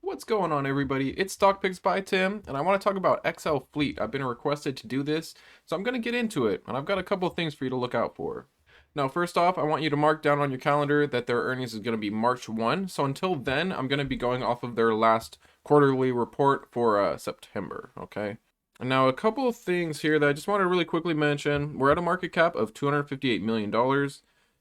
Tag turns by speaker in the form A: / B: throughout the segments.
A: What's going on, everybody? It's Stock Picks by Tim, and I want to talk about XL Fleet. I've been requested to do this, so I'm going to get into it, and I've got a couple of things for you to look out for. Now, first off, I want you to mark down on your calendar that their earnings is going to be March 1, so until then, I'm going to be going off of their last quarterly report for September, okay? And now, a couple of things here that I just want to really quickly mention. We're at a market cap of $258 million,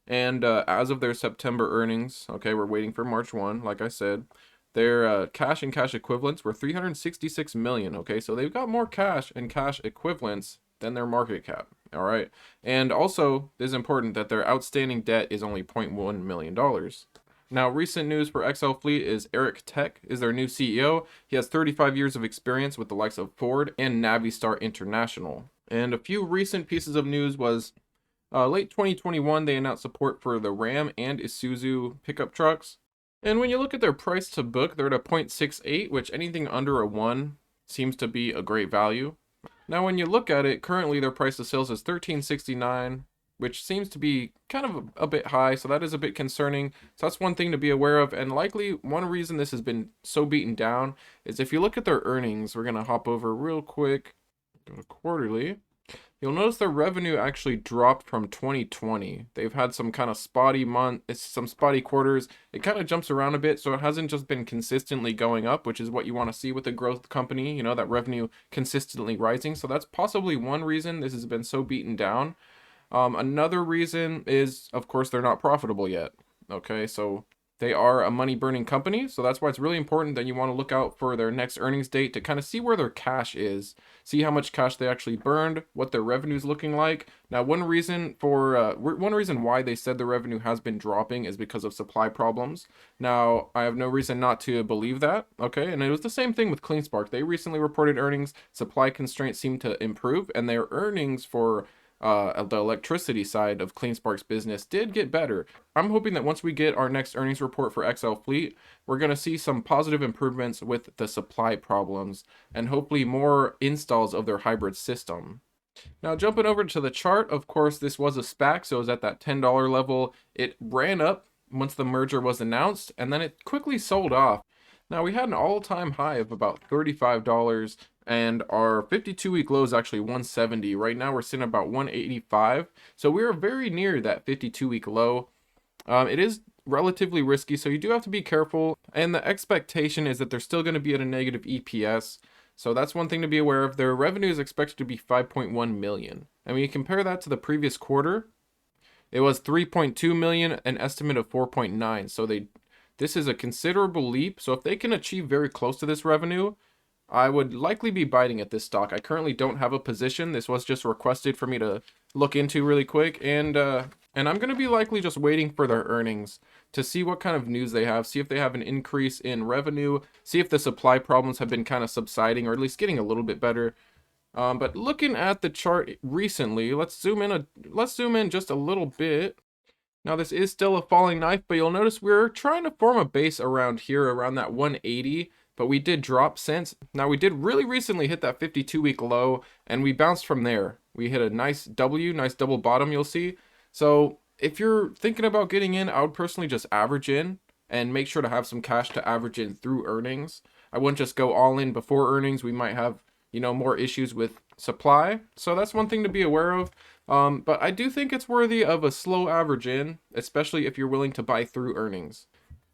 A: and as of their September earnings, okay, we're waiting for March 1, like I said. Their cash and cash equivalents were 366 million. Okay, so they've got more cash and cash equivalents than their market cap. All right, and also it is important that their outstanding debt is only $0.1 million. Now, recent news for XL Fleet is Eric Tech is their new CEO. He has 35 years of experience with the likes of Ford and Navistar International. And a few recent pieces of news was late 2021, they announced support for the Ram and Isuzu pickup trucks. And when you look at their price to book, they're at a 0.68, which anything under a 1 seems to be a great value. Now, when you look at it, currently their price to sales is $13.69, which seems to be kind of a bit high, so that is a bit concerning. So that's one thing to be aware of, and likely one reason this has been so beaten down is if you look at their earnings, we're going to hop over real quick, go to quarterly. You'll notice their revenue actually dropped from 2020. They've had some kind of spotty some spotty quarters. It kind of jumps around a bit, so it hasn't just been consistently going up, which is what you want to see with a growth company, you know, that revenue consistently rising. So that's possibly one reason this has been so beaten down. Another reason is, of course, they're not profitable yet. Okay, so they are a money-burning company, so that's why it's really important that you want to look out for their next earnings date to kind of see where their cash is, see how much cash they actually burned, what their revenue is looking like. Now, one reason why they said the revenue has been dropping is because of supply problems. Now, I have no reason not to believe that, okay? And it was the same thing with CleanSpark. They recently reported earnings, supply constraints seem to improve, and their earnings for the electricity side of CleanSpark's business did get better. I'm hoping that once we get our next earnings report for XL Fleet, we're going to see some positive improvements with the supply problems and hopefully more installs of their hybrid system. Now, jumping over to the chart, of course, this was a SPAC, so it was at that $10 level. It ran up once the merger was announced, and then it quickly sold off. Now, we had an all-time high of about $35, and our 52-week low is actually 170. Right now, we're sitting about 185, so we are very near that 52-week low. It is relatively risky, so you do have to be careful, and the expectation is that they're still going to be at a negative EPS, so that's one thing to be aware of. Their revenue is expected to be 5.1 million, and when you compare that to the previous quarter, it was 3.2 million, an estimate of 4.9, so this is a considerable leap. So if they can achieve very close to this revenue, I would likely be biting at this stock. I currently don't have a position. This was just requested for me to look into really quick, and I'm going to be likely just waiting for their earnings to see what kind of news they have, see if they have an increase in revenue, see if the supply problems have been kind of subsiding or at least getting a little bit better. But looking at the chart recently, let's zoom in just a little bit. Now, this is still a falling knife, but you'll notice we're trying to form a base around here, around that 180, but we did drop since. Now, we did really recently hit that 52-week low, and we bounced from there. We hit a nice double bottom, you'll see. So if you're thinking about getting in, I would personally just average in and make sure to have some cash to average in through earnings. I wouldn't just go all in before earnings. We might have, more issues with supply. So that's one thing to be aware of. But I do think it's worthy of a slow average in, especially if you're willing to buy through earnings.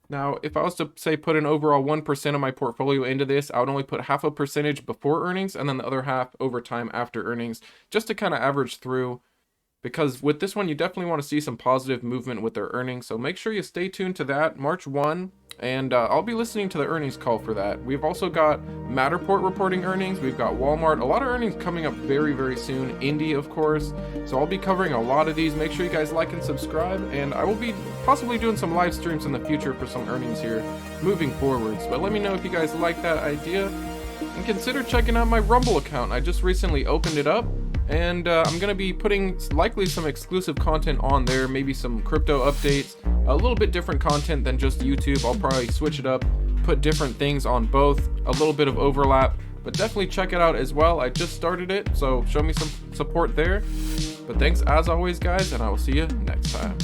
A: Now, if I was to say put an overall 1% of my portfolio into this, I would only put half a percentage before earnings and then the other half over time after earnings, just to kind of average through. Because with this one, you definitely want to see some positive movement with their earnings. So make sure you stay tuned to that, March 1. And I'll be listening to the earnings call for that. We've also got Matterport reporting earnings. We've got Walmart. A lot of earnings coming up very, very soon. Indy, of course. So I'll be covering a lot of these. Make sure you guys like and subscribe. And I will be possibly doing some live streams in the future for some earnings here moving forwards. But let me know if you guys like that idea. And consider checking out my Rumble account. I just recently opened it up. And I'm going to be putting likely some exclusive content on there, maybe some crypto updates, a little bit different content than just YouTube. I'll probably switch it up, put different things on both, a little bit of overlap, but definitely check it out as well. I just started it, so show me some support there. But thanks as always, guys, and I will see you next time.